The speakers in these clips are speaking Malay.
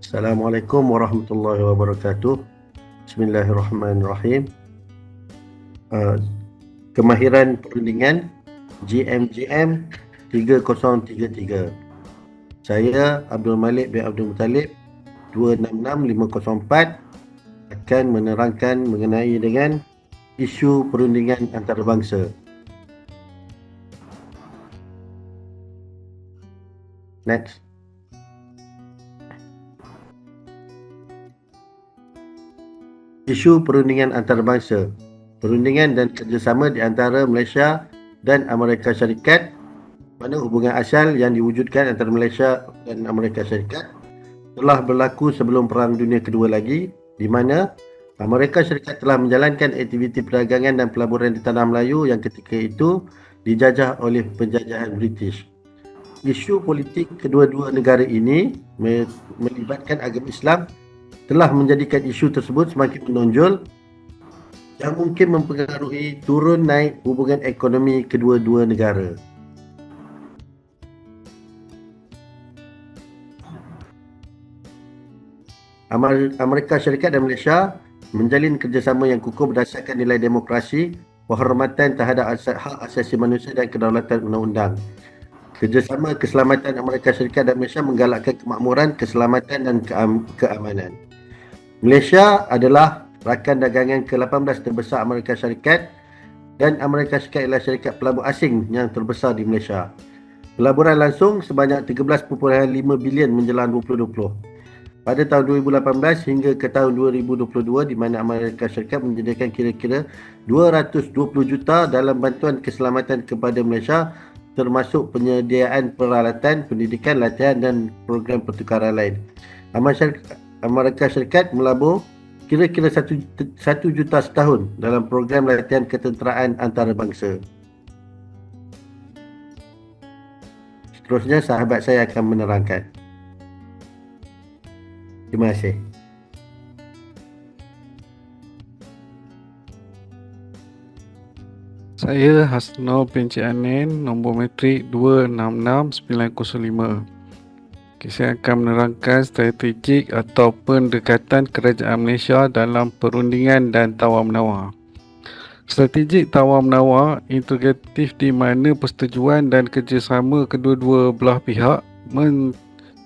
Assalamualaikum warahmatullahi wabarakatuh. Bismillahirrahmanirrahim. Uh, Kemahiran perundingan GMGM 3033. Saya Abdul Malik bin Abdul Muttalib 266504 akan menerangkan mengenai dengan isu perundingan antarabangsa. Next. Isu perundingan antarabangsa. Perundingan dan kerjasama di antara Malaysia dan Amerika Syarikat, mana hubungan asal yang diwujudkan antara Malaysia dan Amerika Syarikat telah berlaku sebelum Perang Dunia Kedua lagi, di mana Amerika Syarikat telah menjalankan aktiviti perdagangan dan pelaburan di Tanah Melayu yang ketika itu dijajah oleh penjajahan British. Isu politik kedua-dua negara ini melibatkan agama Islam telah menjadikan isu tersebut semakin menonjol yang mungkin mempengaruhi turun naik hubungan ekonomi kedua-dua negara. Amerika Syarikat dan Malaysia menjalin kerjasama yang kukuh berdasarkan nilai demokrasi, penghormatan terhadap hak asasi manusia dan kedaulatan undang-undang. Kerjasama keselamatan Amerika Syarikat dan Malaysia menggalakkan kemakmuran, keselamatan dan keamanan. Malaysia adalah rakan dagangan ke-18 terbesar Amerika Syarikat dan Amerika Syarikat ialah syarikat pelabur asing yang terbesar di Malaysia. Pelaburan langsung sebanyak 13.5 bilion menjelang 2020. Pada tahun 2018 hingga ke tahun 2022, di mana Amerika Syarikat menyediakan kira-kira 220 juta dalam bantuan keselamatan kepada Malaysia, termasuk penyediaan peralatan, pendidikan, latihan dan program pertukaran lain. Amerika Syarikat melabur kira-kira 1 juta setahun dalam program latihan ketenteraan antarabangsa. Seterusnya sahabat saya akan menerangkan. Terima kasih. Saya Hasnul bin Cik Anin, nombor matrik 266905. Saya akan menerangkan strategik atau pendekatan kerajaan Malaysia dalam perundingan dan tawar-menawar. Strategik tawar-menawar integratif di mana persetujuan dan kerjasama kedua-dua belah pihak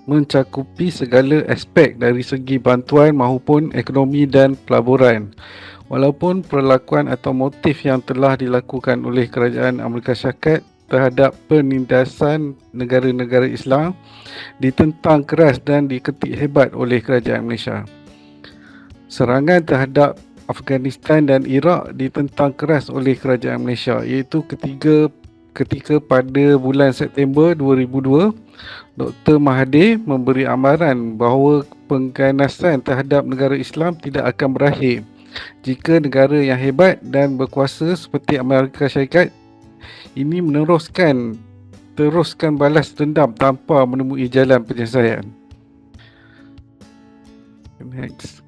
mencakupi segala aspek dari segi bantuan maupun ekonomi dan pelaburan. Walaupun perlakuan atau motif yang telah dilakukan oleh kerajaan Amerika Syarikat terhadap penindasan negara-negara Islam ditentang keras dan diketik hebat oleh kerajaan Malaysia. Serangan terhadap Afghanistan dan Iraq ditentang keras oleh kerajaan Malaysia, iaitu ketika pada bulan September 2002, Dr. Mahathir memberi amaran bahawa pengganasan terhadap negara Islam tidak akan berakhir jika negara yang hebat dan berkuasa seperti Amerika Syarikat ini teruskan balas dendam tanpa menemui jalan penyelesaian. Next.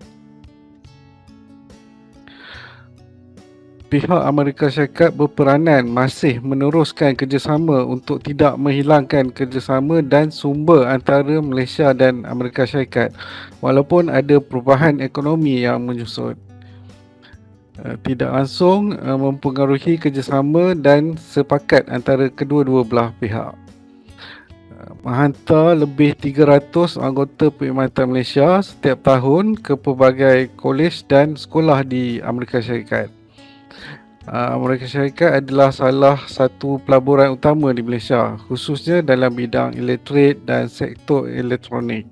Pihak Amerika Syarikat berperanan masih meneruskan kerjasama untuk tidak menghilangkan kerjasama dan sumber antara Malaysia dan Amerika Syarikat walaupun ada perubahan ekonomi yang menyusut. Tidak langsung mempengaruhi kerjasama dan sepakat antara kedua-dua belah pihak. Menghantar lebih 300 anggota perkhidmatan Malaysia setiap tahun ke pelbagai kolej dan sekolah di Amerika Syarikat. Amerika Syarikat adalah salah satu pelaburan utama di Malaysia, khususnya dalam bidang elektrik dan sektor elektronik.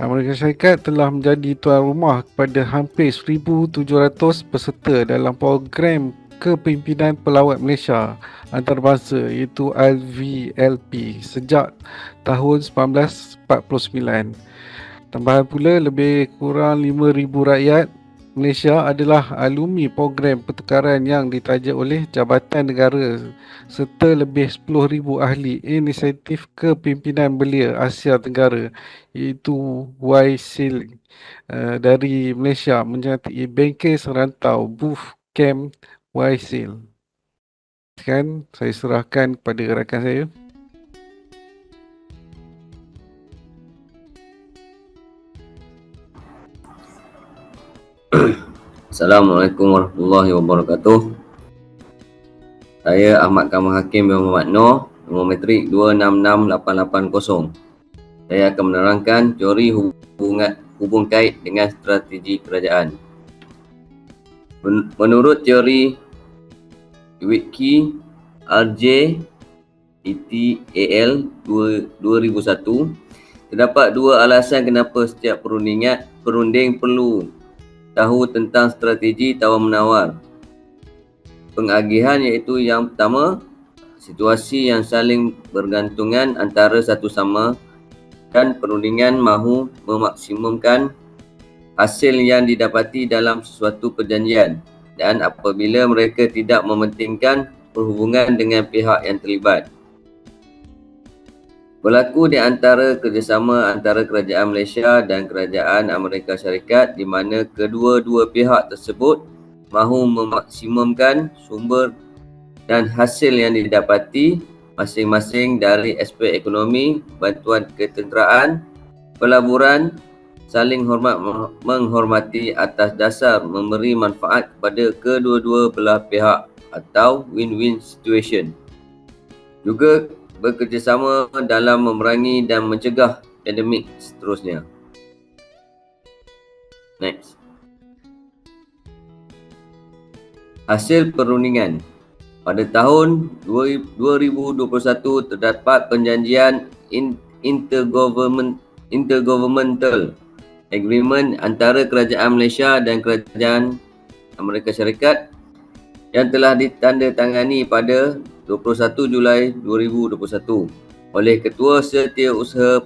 Amerika Syarikat telah menjadi tuan rumah kepada hampir 1,700 peserta dalam program Kepimpinan Pelawat Malaysia Antarabangsa iaitu IVLP sejak tahun 1949. Tambahan pula, lebih kurang 5,000 rakyat Malaysia adalah alumni program pertukaran yang ditaja oleh Jabatan Negara serta lebih 10,000 ahli inisiatif kepimpinan belia Asia Tenggara iaitu YSEAL dari Malaysia menyertai bengkel serantau Booth Camp YSEAL. Sekarang saya serahkan kepada rakan saya. Assalamualaikum warahmatullahi wabarakatuh. Saya Ahmad Kamal Hakim bin Muhammad Noor, nombor metrik 266880. Saya akan menerangkan teori hubung kait dengan strategi kerajaan. Menurut teori Wiki RJ ETAL 2001, terdapat dua alasan kenapa setiap perunding perlu tahu tentang strategi tawar-menawar pengagihan, iaitu yang pertama, situasi yang saling bergantungan antara satu sama dan perundingan mahu memaksimumkan hasil yang didapati dalam sesuatu perjanjian, dan apabila mereka tidak mementingkan perhubungan dengan pihak yang terlibat. Berlaku di antara kerjasama antara Kerajaan Malaysia dan Kerajaan Amerika Syarikat, di mana kedua-dua pihak tersebut mahu memaksimumkan sumber dan hasil yang didapati masing-masing dari aspek ekonomi, bantuan ketenteraan, pelaburan, saling menghormati atas dasar memberi manfaat kepada kedua-dua belah pihak atau win-win situation. Juga bekerjasama dalam memerangi dan mencegah pandemik seterusnya. Next. Hasil perundingan. Pada tahun 2021 terdapat perjanjian intergovernmental agreement antara Kerajaan Malaysia dan Kerajaan Amerika Syarikat yang telah ditandatangani pada 21 Julai 2021 oleh Ketua Setiausaha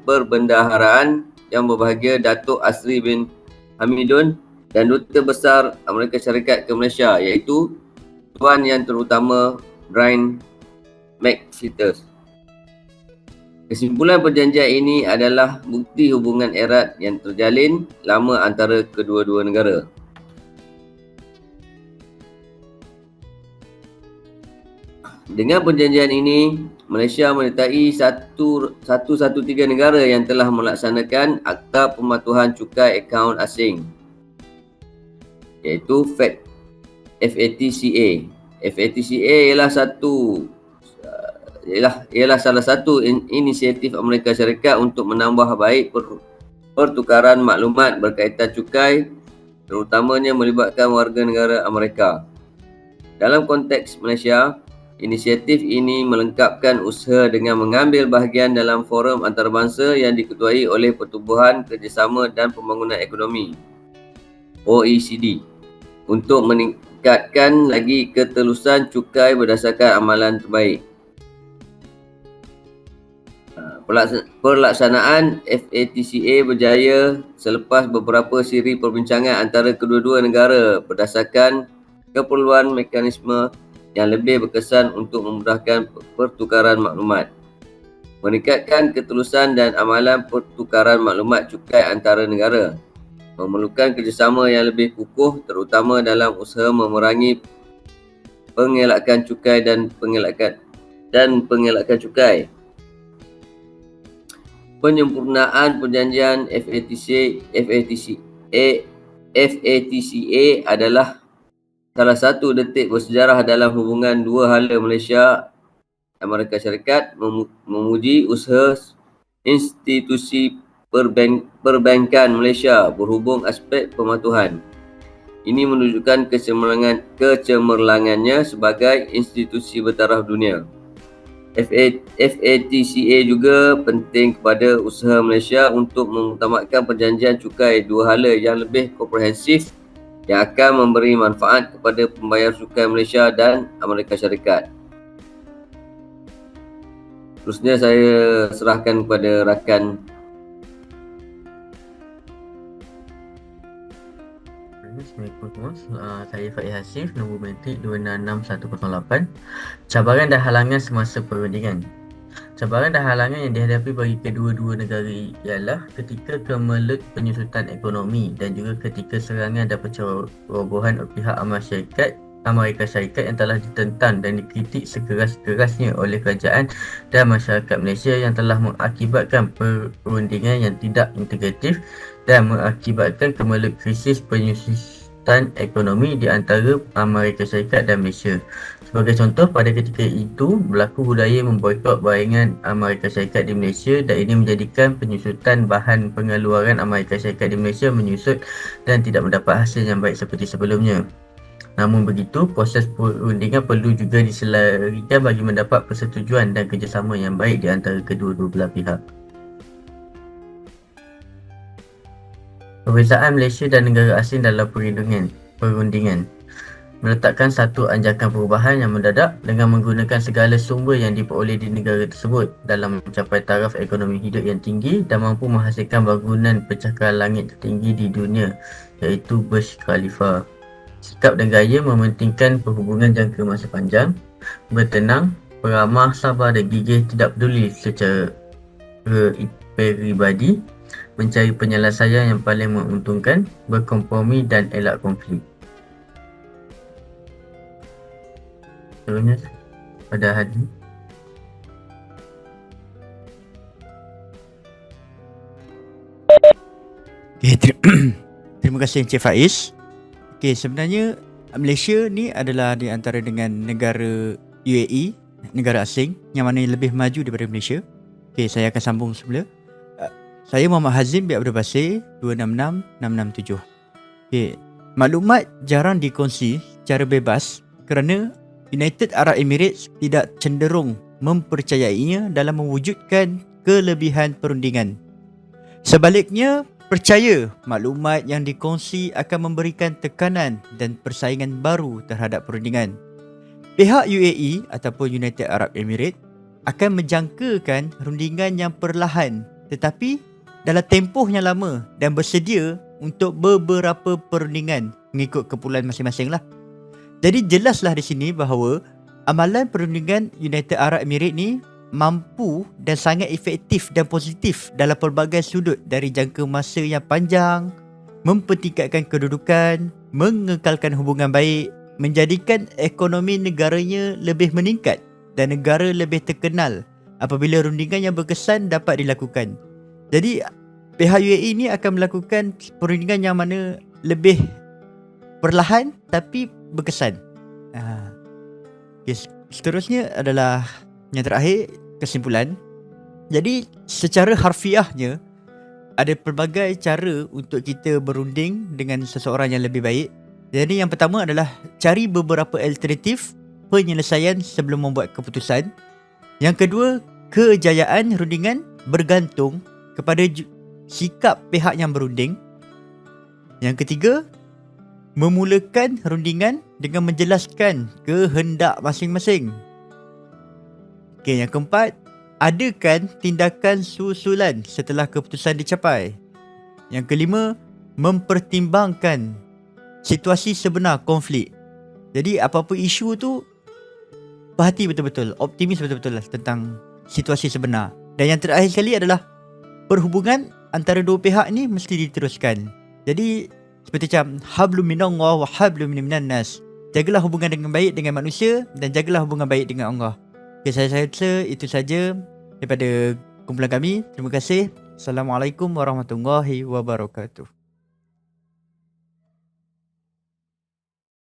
Perbendaharaan Yang Berbahagia Datuk Asri bin Hamidun dan Duta Besar Amerika Syarikat ke Malaysia, iaitu Tuan Yang Terutama Brian McPherson. Kesimpulan perjanjian ini adalah bukti hubungan erat yang terjalin lama antara kedua-dua negara. Dengan perjanjian ini, Malaysia menyertai 113 negara yang telah melaksanakan Akta Pematuhan Cukai Akaun Asing, iaitu FATCA. FATCA ialah salah satu inisiatif Amerika Syarikat untuk menambah baik pertukaran maklumat berkaitan cukai, terutamanya melibatkan warga negara Amerika. Dalam konteks Malaysia, inisiatif ini melengkapkan usaha dengan mengambil bahagian dalam forum antarabangsa yang diketuai oleh Pertubuhan Kerjasama dan Pembangunan Ekonomi OECD untuk meningkatkan lagi ketelusan cukai berdasarkan amalan terbaik. Pelaksanaan FATCA berjaya selepas beberapa siri perbincangan antara kedua-dua negara berdasarkan keperluan mekanisme yang lebih berkesan untuk memudahkan pertukaran maklumat, meningkatkan ketelusan dan amalan pertukaran maklumat cukai antara negara, memerlukan kerjasama yang lebih kukuh terutama dalam usaha memerangi pengelakan cukai dan pengelakan cukai. Penyempurnaan perjanjian FATCA adalah salah satu detik bersejarah dalam hubungan dua hala Malaysia Amerika Syarikat, memuji usaha institusi perbankan Malaysia berhubung aspek pematuhan. Ini menunjukkan kecemerlangannya sebagai institusi bertaraf dunia. FATCA juga penting kepada usaha Malaysia untuk mengutamakan perjanjian cukai dua hala yang lebih komprehensif yang akan memberi manfaat kepada pembayar cukai Malaysia dan Amerika Syarikat. Terusnya saya serahkan kepada rakan. Assalamualaikum semua. Saya Faiz Hasif, nombor metrik 266108. Cabaran dan halangan semasa perundingan. Cabaran dan halangan yang dihadapi bagi kedua-dua negara ialah ketika kemelut penyusutan ekonomi dan juga ketika serangan dan pencerobohan pihak Amerika Syarikat yang telah ditentang dan dikritik sekeras-kerasnya oleh kerajaan dan masyarakat Malaysia, yang telah mengakibatkan perundingan yang tidak integratif dan mengakibatkan kemelut krisis kekuatan ekonomi di antara Amerika Syarikat dan Malaysia. Sebagai contoh, pada ketika itu berlaku budaya memboikot barangan Amerika Syarikat di Malaysia dan ini menjadikan penyusutan bahan pengeluaran Amerika Syarikat di Malaysia menyusut dan tidak mendapat hasil yang baik seperti sebelumnya. Namun begitu, proses perundingan perlu juga diselarikan bagi mendapat persetujuan dan kerjasama yang baik di antara kedua-dua belah pihak. Perbezaan Malaysia dan negara asing dalam perundingan meletakkan satu anjakan perubahan yang mendadak dengan menggunakan segala sumber yang diperoleh di negara tersebut dalam mencapai taraf ekonomi hidup yang tinggi dan mampu menghasilkan bangunan pencakar langit tertinggi di dunia, iaitu Burj Khalifa. Sikap dan gaya mementingkan perhubungan jangka masa panjang, bertenang, peramah, sabar dan gigih, tidak peduli secara peribadi, mencari penyelesaian yang paling menguntungkan, berkompromi dan elak konflik. Seterusnya pada Hadi. Okay, terima kasih Encik Faiz. Okay, sebenarnya Malaysia ni adalah di antara dengan negara UAE, negara asing yang mana lebih maju daripada Malaysia. Okay, saya akan sambung semula. Saya Muhammad Hazim bin Abdul Basir, 266667. Okay, maklumat jarang dikongsi secara bebas kerana United Arab Emirates tidak cenderung mempercayainya dalam mewujudkan kelebihan perundingan. Sebaliknya, percaya maklumat yang dikongsi akan memberikan tekanan dan persaingan baru terhadap perundingan. Pihak UAE ataupun United Arab Emirates akan menjangkakan rundingan yang perlahan tetapi dalam tempoh yang lama dan bersedia untuk beberapa perundingan mengikut keperluan masing-masing lah. Jadi jelaslah di sini bahawa amalan perundingan United Arab Emirates ni mampu dan sangat efektif dan positif dalam pelbagai sudut dari jangka masa yang panjang, mempertingkatkan kedudukan, mengekalkan hubungan baik, menjadikan ekonomi negaranya lebih meningkat dan negara lebih terkenal apabila rundingan yang berkesan dapat dilakukan. Jadi pihak UAE ni akan melakukan perundingan yang mana lebih perlahan tapi berkesan. Seterusnya adalah yang terakhir, kesimpulan. Jadi secara harfiahnya ada pelbagai cara untuk kita berunding dengan seseorang yang lebih baik. Jadi yang pertama adalah cari beberapa alternatif penyelesaian sebelum membuat keputusan. Yang kedua, kejayaan rundingan bergantung kepada sikap pihak yang berunding. Yang ketiga, memulakan rundingan dengan menjelaskan kehendak masing-masing. Okay, yang keempat, adakan tindakan susulan setelah keputusan dicapai. Yang kelima, mempertimbangkan situasi sebenar konflik. Jadi apa-apa isu tu, perhati betul-betul, optimis betul-betul lah tentang situasi sebenar. Dan yang terakhir sekali adalah perhubungan antara dua pihak ni mesti diteruskan. Jadi seperti macam hablum minallah wa hablum minan nas. Jagalah hubungan dengan baik dengan manusia dan jagalah hubungan baik dengan Allah. Okay, saya rasa itu saja daripada kumpulan kami. Terima kasih. Assalamualaikum warahmatullahi wabarakatuh.